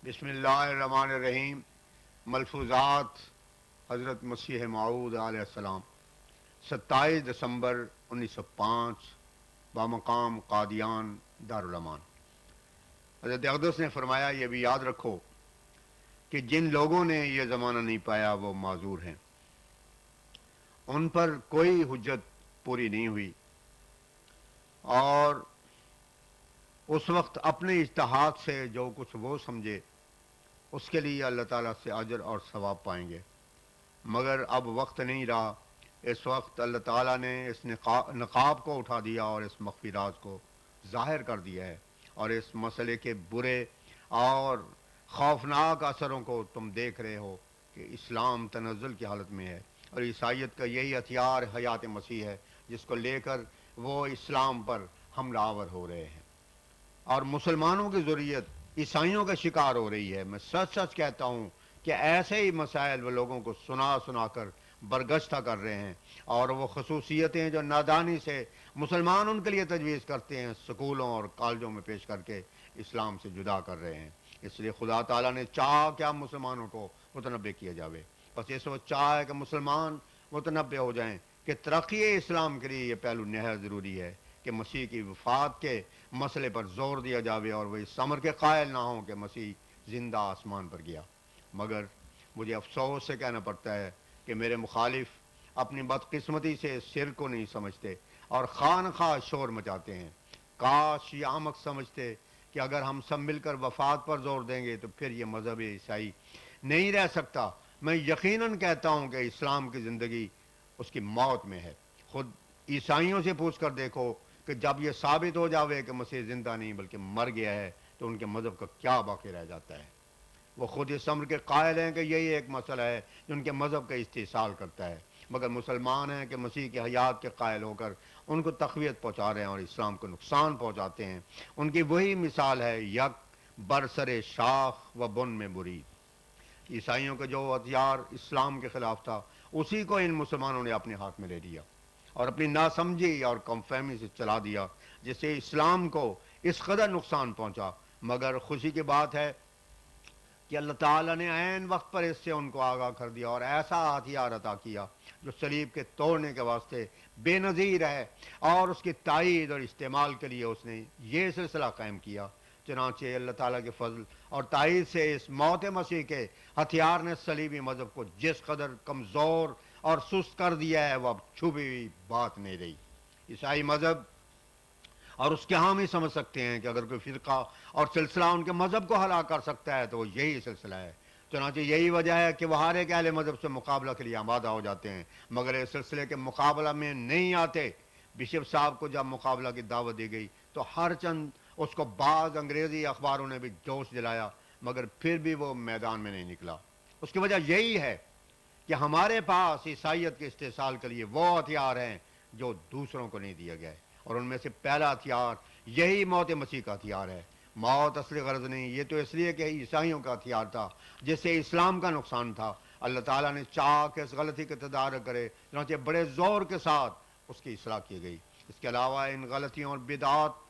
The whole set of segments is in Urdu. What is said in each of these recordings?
بسم اللہ الرحمن الرحیم۔ ملفوظات حضرت مسیح موعود علیہ السلام، 27 دسمبر 1905 بامقام قادیان دارالامان۔ حضرت اقدس نے فرمایا، یہ بھی یاد رکھو کہ جن لوگوں نے یہ زمانہ نہیں پایا وہ معذور ہیں، ان پر کوئی حجت پوری نہیں ہوئی، اور اس وقت اپنے اجتہاد سے جو کچھ وہ سمجھے اس کے لیے اللہ تعالیٰ سے اجر اور ثواب پائیں گے۔ مگر اب وقت نہیں رہا، اس وقت اللہ تعالیٰ نے اس نقاب کو اٹھا دیا اور اس مخفی راز کو ظاہر کر دیا ہے، اور اس مسئلے کے برے اور خوفناک اثروں کو تم دیکھ رہے ہو کہ اسلام تنزل کی حالت میں ہے، اور عیسائیت کا یہی ہتھیار حیات مسیح ہے جس کو لے کر وہ اسلام پر حملہ آور ہو رہے ہیں، اور مسلمانوں کی ذریت عیسائیوں کا شکار ہو رہی ہے۔ میں سچ سچ کہتا ہوں کہ ایسے ہی مسائل وہ لوگوں کو سنا سنا کر برگشتہ کر رہے ہیں، اور وہ خصوصیتیں جو نادانی سے مسلمان ان کے لیے تجویز کرتے ہیں سکولوں اور کالجوں میں پیش کر کے اسلام سے جدا کر رہے ہیں۔ اس لیے خدا تعالیٰ نے چاہا کہ مسلمانوں کو متنبع کیا جاوے، بس اس وقت چاہا ہے کہ مسلمان متنبع ہو جائیں کہ ترقی اسلام کے لیے یہ پہلو نہایت ضروری ہے کہ مسیح کی وفات کے مسئلے پر زور دیا جاوے، اور وہ اس امر کے قائل نہ ہوں کہ مسیح زندہ آسمان پر گیا۔ مگر مجھے افسوس سے کہنا پڑتا ہے کہ میرے مخالف اپنی بدقسمتی سے سر کو نہیں سمجھتے اور خواہ نخواہ شور مچاتے ہیں۔ کاش یہ احمق سمجھتے کہ اگر ہم سب مل کر وفات پر زور دیں گے تو پھر یہ مذہب عیسائی نہیں رہ سکتا۔ میں یقیناً کہتا ہوں کہ اسلام کی زندگی اس کی موت میں ہے۔ خود عیسائیوں سے پوچھ کر دیکھو کہ جب یہ ثابت ہو جاوے کہ مسیح زندہ نہیں بلکہ مر گیا ہے تو ان کے مذہب کا کیا باقی رہ جاتا ہے۔ وہ خود اس امر کے قائل ہیں کہ یہی ایک مسئلہ ہے جو ان کے مذہب کا استحصال کرتا ہے، مگر مسلمان ہیں کہ مسیح کی حیات کے قائل ہو کر ان کو تقویت پہنچا رہے ہیں اور اسلام کو نقصان پہنچاتے ہیں۔ ان کی وہی مثال ہے، یک برسر شاخ و بن میں برید۔ عیسائیوں کا جو ہتھیار اسلام کے خلاف تھا اسی کو ان مسلمانوں نے اپنے ہاتھ میں لے لیا اور اپنی ناسمجھی اور کم فہمی سے چلا دیا، جس سے اسلام کو اس قدر نقصان پہنچا۔ مگر خوشی کی بات ہے کہ اللہ تعالیٰ نے عین وقت پر اس سے ان کو آگاہ کر دیا اور ایسا ہتھیار عطا کیا جو صلیب کے توڑنے کے واسطے بے نظیر ہے، اور اس کی تائید اور استعمال کے لیے اس نے یہ سلسلہ قائم کیا۔ چنانچہ اللہ تعالیٰ کے فضل اور تائید سے اس موت مسیح کے ہتھیار نے صلیبی مذہب کو جس قدر کمزور اور سست کر دیا ہے وہ اب چھپی ہوئی بات نہیں رہی۔ عیسائی مذہب اور اس کے حامی سمجھ سکتے ہیں کہ اگر کوئی فرقہ اور سلسلہ ان کے مذہب کو ہلاک کر سکتا ہے تو وہ یہی سلسلہ ہے۔ چنانچہ یہی وجہ ہے کہ وہ ہر ایک اہل مذہب سے مقابلہ کے لیے آمادہ ہو جاتے ہیں، مگر اس سلسلے کے مقابلہ میں نہیں آتے۔ بشپ صاحب کو جب مقابلہ کی دعوت دی گئی تو ہر چند اس کو بعض انگریزی اخباروں نے بھی جوش دلایا، مگر پھر بھی وہ میدان میں نہیں نکلا۔ اس کی وجہ یہی ہے کہ ہمارے پاس عیسائیت کے استحصال کے لیے وہ ہتھیار ہیں جو دوسروں کو نہیں دیا گیا ہے، اور ان میں سے پہلا ہتھیار یہی موت مسیح کا ہتھیار ہے۔ موت اصلی غرض نہیں، یہ تو اس لیے کہ عیسائیوں کا ہتھیار تھا جس سے اسلام کا نقصان تھا۔ اللہ تعالیٰ نے چاہا کہ اس غلطی کے تدارک کرے، چنانچہ بڑے زور کے ساتھ اس کی اصلاح کی گئی۔ اس کے علاوہ ان غلطیوں اور بدعات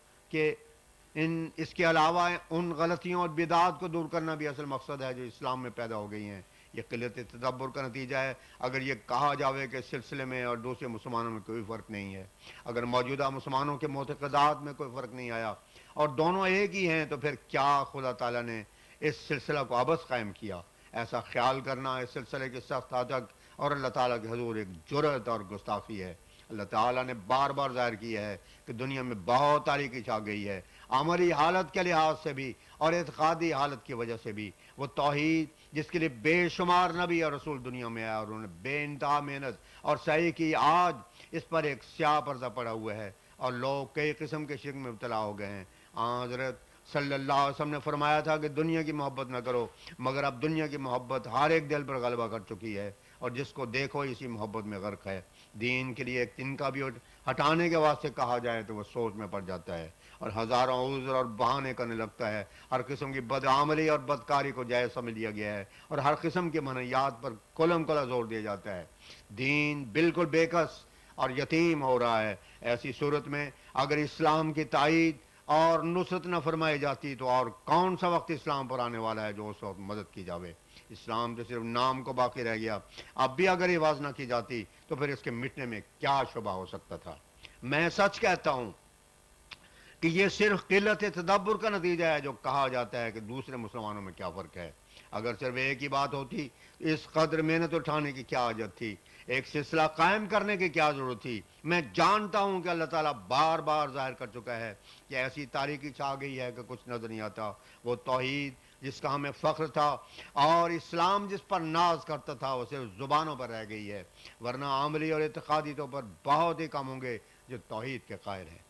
ان غلطیوں اور بدعات کو دور کرنا بھی اصل مقصد ہے جو اسلام میں پیدا ہو گئی ہیں۔ یہ قلت تدبر کا نتیجہ ہے اگر یہ کہا جاوے کہ اس سلسلے میں اور دوسرے مسلمانوں میں کوئی فرق نہیں ہے۔ اگر موجودہ مسلمانوں کے معتقدات میں کوئی فرق نہیں آیا اور دونوں ایک ہی ہیں تو پھر کیا خدا تعالیٰ نے اس سلسلہ کو ابس قائم کیا؟ ایسا خیال کرنا اس سلسلے کی سخت حدق اور اللہ تعالیٰ کے حضور ایک جرأت اور گستاخی ہے۔ اللہ تعالیٰ نے بار بار ظاہر کیا ہے کہ دنیا میں بہت تاریکی چھا گئی ہے، عملی حالت کے لحاظ سے بھی اور اعتقادی حالت کی وجہ سے بھی۔ وہ توحید جس کے لیے بے شمار نبی اور رسول دنیا میں آیا اور انہوں نے بے انتہا محنت اور سعی کی، آج اس پر ایک سیاہ پردہ پڑا ہوا ہے اور لوگ کئی قسم کے شرک میں مبتلا ہو گئے ہیں۔ حضرت صلی اللہ علیہ وسلم نے فرمایا تھا کہ دنیا کی محبت نہ کرو، مگر اب دنیا کی محبت ہر ایک دل پر غلبہ کر چکی ہے اور جس کو دیکھو اسی محبت میں غرق ہے۔ دین کے لیے ایک تنکا بھی ہٹانے کے واسطے کہا جائے تو وہ سوچ میں پڑ جاتا ہے اور ہزاروں عذر اور بہانے کرنے لگتا ہے۔ ہر قسم کی بدعملی اور بدکاری کو جائز سمجھ لیا گیا ہے اور ہر قسم کی منہیات پر کلم کلا زور دیا جاتا ہے۔ دین بالکل بے کس اور یتیم ہو رہا ہے۔ ایسی صورت میں اگر اسلام کی تائید اور نصرت نہ فرمائی جاتی تو اور کون سا وقت اسلام پر آنے والا ہے جو اس وقت مدد کی جاوے؟ اسلام تو صرف نام کو باقی رہ گیا. اب بھی اگر یہ واز نہ کی جاتی تو پھر اس کے مٹنے میں کیا شبہ ہو سکتا تھا؟ میں سچ کہتا ہوں کہ یہ صرف قلت تدبر کا نتیجہ ہے جو کہا جاتا ہے کہ دوسرے مسلمانوں میں کیا فرق ہے. اگر صرف ایک ہی بات ہوتی اس قدر محنت اٹھانے کی کیا حاجت تھی؟ ایک سلسلہ قائم کرنے کی کیا ضرورت تھی؟ میں جانتا ہوں کہ اللہ تعالیٰ بار بار ظاہر کر چکا ہے کہ ایسی تاریکی چھا گئی ہے کہ کچھ نظر نہیں آتا. وہ توحید جس کا ہمیں فخر تھا اور اسلام جس پر ناز کرتا تھا وہ صرف زبانوں پر رہ گئی ہے، ورنہ عملی اور اعتقادی طور پر بہت ہی کم ہوں گے جو توحید کے قائل ہیں.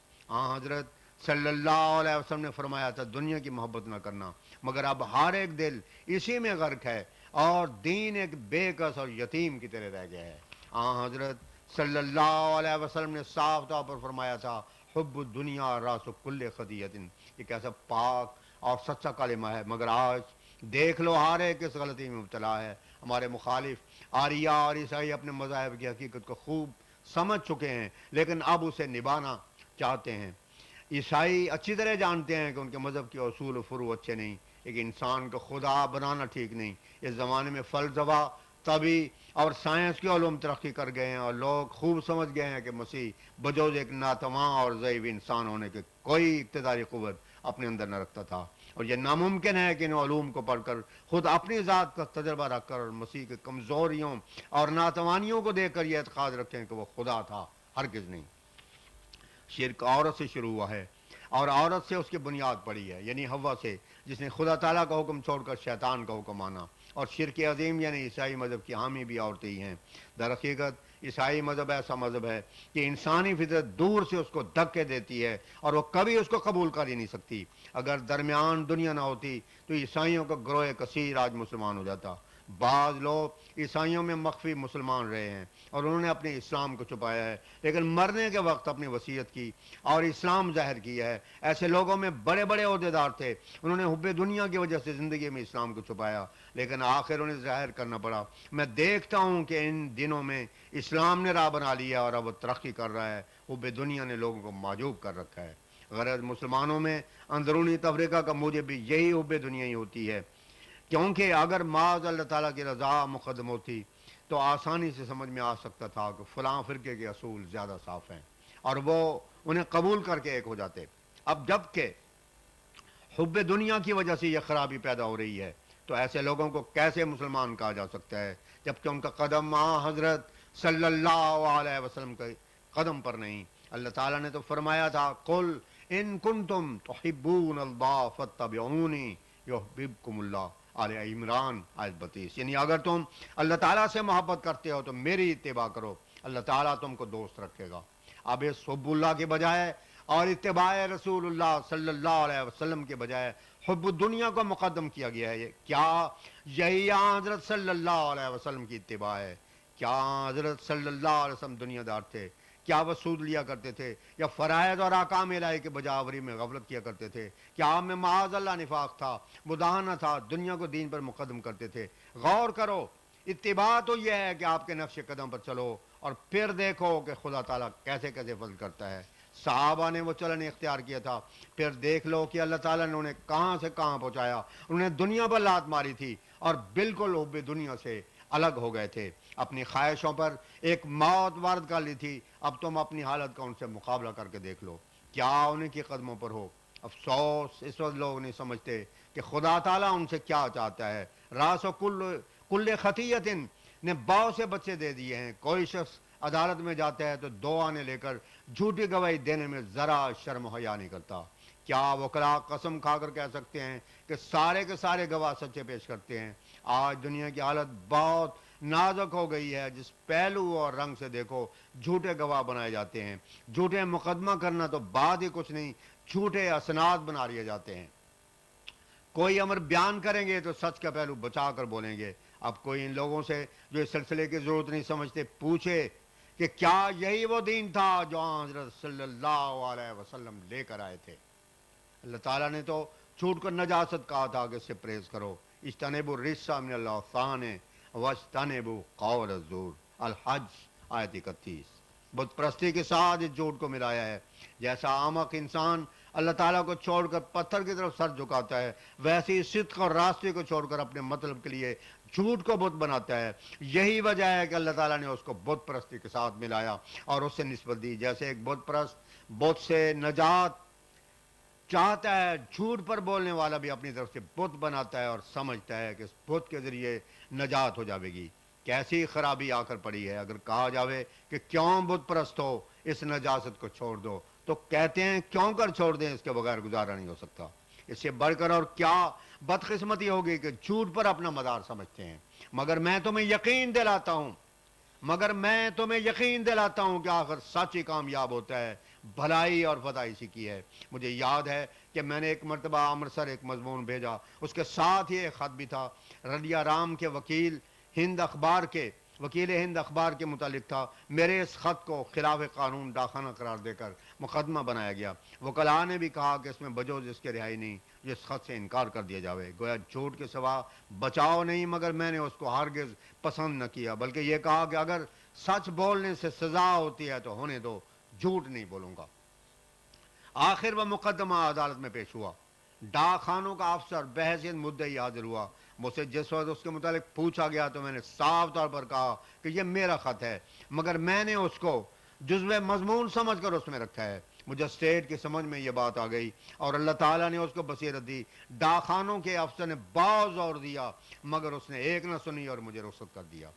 حضرت صلی اللہ علیہ وسلم نے فرمایا تھا دنیا کی محبت نہ کرنا، مگر اب ہر ایک دل اسی میں غرق ہے اور دین ایک بے کس اور یتیم کی طرح رہ گیا ہے. حضرت صلی اللہ علیہ وسلم نے صاف طور پر فرمایا تھا حب الدنیا راس کل خطیۃ. یہ کیسا پاک اور سچا کلمہ ہے، مگر آج دیکھ لو ہر ایک اس غلطی میں مبتلا ہے. ہمارے مخالف آریہ اور عیسائی اپنے مذاہب کی حقیقت کو خوب سمجھ چکے ہیں لیکن اب اسے نبھانا چاہتے ہیں. عیسائی اچھی طرح جانتے ہیں کہ ان کے مذہب کے اصول و فروع اچھے نہیں، ایک انسان کو خدا بنانا ٹھیک نہیں. اس زمانے میں فلسفہ، طبی اور سائنس کے علوم ترقی کر گئے ہیں اور لوگ خوب سمجھ گئے ہیں کہ مسیح بجوز ایک ناتواں اور ضعیف انسان ہونے کے کوئی اقتداری قوت اپنے اندر نہ رکھتا تھا، اور یہ ناممکن ہے کہ ان علوم کو پڑھ کر خود اپنی ذات کا تجربہ رکھ کر اور مسیح کے کمزوریوں اور ناتوانیوں کو دیکھ کر یہ اعتقاد رکھیں کہ وہ خدا تھا. ہرگز نہیں. شرک عورت سے شروع ہوا ہے اور عورت سے اس کی بنیاد پڑی ہے، یعنی حوا سے، جس نے خدا تعالیٰ کا حکم چھوڑ کر شیطان کا حکم مانا. اور شرک عظیم یعنی عیسائی مذہب کی حامی بھی عورتیں ہی ہیں. در حقیقت عیسائی مذہب ایسا مذہب ہے کہ انسانی فطرت دور سے اس کو دھکے دیتی ہے اور وہ کبھی اس کو قبول کر ہی نہیں سکتی. اگر درمیان دنیا نہ ہوتی تو عیسائیوں کا گروہ کثیر آج مسلمان ہو جاتا. بعض لوگ عیسائیوں میں مخفی مسلمان رہے ہیں اور انہوں نے اپنے اسلام کو چھپایا ہے، لیکن مرنے کے وقت اپنی وصیت کی اور اسلام ظاہر کیا ہے. ایسے لوگوں میں بڑے بڑے عہدیدار تھے، انہوں نے حب دنیا کی وجہ سے زندگی میں اسلام کو چھپایا لیکن آخر انہیں ظاہر کرنا پڑا. میں دیکھتا ہوں کہ ان دنوں میں اسلام نے راہ بنا لیا اور اب وہ ترقی کر رہا ہے. حب دنیا نے لوگوں کو معجوب کر رکھا ہے. غرض مسلمانوں میں اندرونی تفریقہ کا موجب بھی یہی حب دنیا ہی ہوتی ہے، کیونکہ اگر معاذ اللہ تعالیٰ کی رضا مقدم ہوتی تو آسانی سے سمجھ میں آ سکتا تھا کہ فلاں فرقے کے اصول زیادہ صاف ہیں اور وہ انہیں قبول کر کے ایک ہو جاتے. اب جب کہ حب دنیا کی وجہ سے یہ خرابی پیدا ہو رہی ہے تو ایسے لوگوں کو کیسے مسلمان کہا جا سکتا ہے جبکہ ان کا قدم حضرت صلی اللہ علیہ وسلم کے قدم پر نہیں. اللہ تعالیٰ نے تو فرمایا تھا قل ان کنتم تحبون اللہ فاتبعونی یحببکم اللہ. آل عمران آیت 32. یعنی اگر تم اللہ تعالیٰ سے محبت کرتے ہو تو میری اتباع کرو، اللہ تعالیٰ تم کو دوست رکھے گا. اب اس حب اللہ کے بجائے اور اتباع رسول اللہ صلی اللہ علیہ وسلم کے بجائے حب دنیا کو مقدم کیا گیا ہے. کیا یہی حضرت صلی اللہ علیہ وسلم کی اتباع ہے؟ کیا حضرت صلی اللہ علیہ وسلم دنیا دار تھے؟ کیا وہ سود لیا کرتے تھے یا فرائض اور احکام الہی کے بجاوری میں غفلت کیا کرتے تھے؟ کیا آپ میں معاذ اللہ نفاق تھا، مداہنہ تھا، دنیا کو دین پر مقدم کرتے تھے؟ غور کرو. اتباع تو یہ ہے کہ آپ کے نقش قدم پر چلو اور پھر دیکھو کہ خدا تعالیٰ کیسے کیسے فضل کرتا ہے. صحابہ نے وہ چلن اختیار کیا تھا، پھر دیکھ لو کہ اللہ تعالیٰ نے انہیں کہاں سے کہاں پہنچایا. انہیں دنیا پر لات ماری تھی اور بالکل حب دنیا سے الگ ہو گئے تھے، اپنی خواہشوں پر ایک موت وارد کر لی تھی. اب تم اپنی حالت کا ان سے مقابلہ کر کے دیکھ لو، کیا انہیں کے قدموں پر ہو. افسوس اس وقت لوگ نہیں سمجھتے کہ خدا تعالیٰ ان سے کیا چاہتا ہے. راس و کل خطیت نے بہت سے بچے دے دیے ہیں. کوئی شخص عدالت میں جاتا ہے تو دو آنے لے کر جھوٹی گواہی دینے میں ذرا شرم و حیا نہیں کرتا. کیا وکلا قسم کھا کر کہہ سکتے ہیں کہ سارے کے سارے گواہ سچے پیش کرتے ہیں؟ آج دنیا کی حالت بہت نازک ہو گئی ہے. جس پہلو اور رنگ سے دیکھو جھوٹے گواہ بنائے جاتے ہیں. جھوٹے مقدمہ کرنا تو بات ہی کچھ نہیں، جھوٹے اسناد بنا لیے جاتے ہیں. کوئی امر بیان کریں گے تو سچ کا پہلو بچا کر بولیں گے. اب کوئی ان لوگوں سے جو اس سلسلے کی ضرورت نہیں سمجھتے پوچھے کہ کیا یہی وہ دین تھا جو حضرت صلی اللہ علیہ وسلم لے کر آئے تھے؟ اللہ تعالیٰ نے تو چھوٹ کر نجاست کہا تھا کہ اس سے پرہیز کرو. اجتنبوا الرجس من الاوثان واجتنبوا قول الزور. الحج آیت 31. بت پرستی کے ساتھ اس جھوٹ کو ملایا ہے. جیسا احمق انسان اللہ تعالیٰ کو چھوڑ کر پتھر کی طرف سر جھکاتا ہے، ویسے ہی صدق اور راستے کو چھوڑ کر اپنے مطلب کے لیے جھوٹ کو بت بناتا ہے۔ یہی وجہ ہے کہ اللہ تعالیٰ نے اس کو بت پرستی کے ساتھ ملایا اور اس سے نسبت دی۔ جیسے ایک بت پرست بت سے نجات چاہتا ہے، جھوٹ پر بولنے والا بھی اپنی طرف سے بت بناتا ہے اور سمجھتا ہے کہ اس بت کے ذریعے نجات ہو جاوے گی۔ کیسی خرابی آ کر پڑی ہے! اگر کہا جاوے کہ کیوں بت پرست ہو، اس نجاست کو چھوڑ دو، تو کہتے ہیں کیوں کر چھوڑ دیں، اس کے بغیر گزارا نہیں ہو سکتا۔ اس سے بڑھ کر اور کیا بدقسمتی ہوگی کہ جھوٹ پر اپنا مدار سمجھتے ہیں۔ مگر میں تمہیں یقین دلاتا ہوں کہ آخر سچ ہی کامیاب ہوتا ہے، بھلائی اور فتح اسی کی ہے۔ مجھے یاد ہے کہ میں نے ایک مرتبہ امرتسر ایک مضمون بھیجا، اس کے ساتھ ہی ایک خط بھی تھا۔ رضیہ رام کے وکیل ہند اخبار کے متعلق تھا۔ میرے اس خط کو خلاف قانون ڈاکخانہ قرار دے کر مقدمہ بنایا گیا۔ وکلاء نے بھی کہا کہ اس میں بجوز اس کے رہائی نہیں، جس خط سے انکار کر دیا جاوے۔ گویا جھوٹ کے سوا بچاؤ نہیں، مگر میں نے اس کو ہرگز پسند نہ کیا، بلکہ یہ کہا کہ اگر سچ بولنے سے سزا ہوتی ہے تو ہونے دو، جھوٹ نہیں بولوں گا۔ آخر وہ مقدمہ عدالت میں پیش ہوا۔ ڈاک خانوں کا افسر بحیثیت مدعی حاضر ہوا۔ مجھ سے جس وقت اس کے متعلق پوچھا گیا تو میں نے صاف طور پر کہا کہ یہ میرا خط ہے، مگر میں نے اس کو جزو مضمون سمجھ کر اس میں رکھا ہے۔ مجھے اسٹیٹ کی سمجھ میں یہ بات آ گئی اور اللہ تعالیٰ نے اس کو بصیرت دی۔ ڈاک خانوں کے افسر نے بہت زور دیا، مگر اس نے ایک نہ سنی اور مجھے رخصت کر دیا۔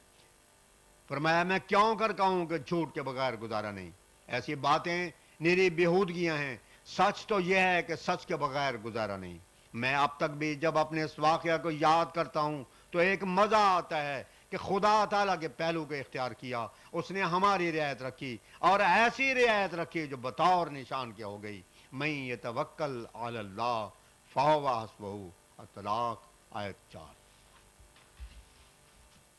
فرمایا میں کیوں کر کہوں کہ جھوٹ کے بغیر گزارا نہیں؟ ایسی باتیں نیری بیہودگیاں ہیں۔ سچ تو یہ ہے کہ سچ کے بغیر گزارا نہیں۔ میں اب تک بھی جب اپنے اس واقعہ کو یاد کرتا ہوں تو ایک مزہ آتا ہے کہ خدا تعالیٰ کے پہلو کو اختیار کیا، اس نے ہماری رعایت رکھی اور ایسی رعایت رکھی جو بطور نشان کے ہو گئی۔ میں یتوکل علی اللہ فہو حسبہ، الطلاق آیت 4۔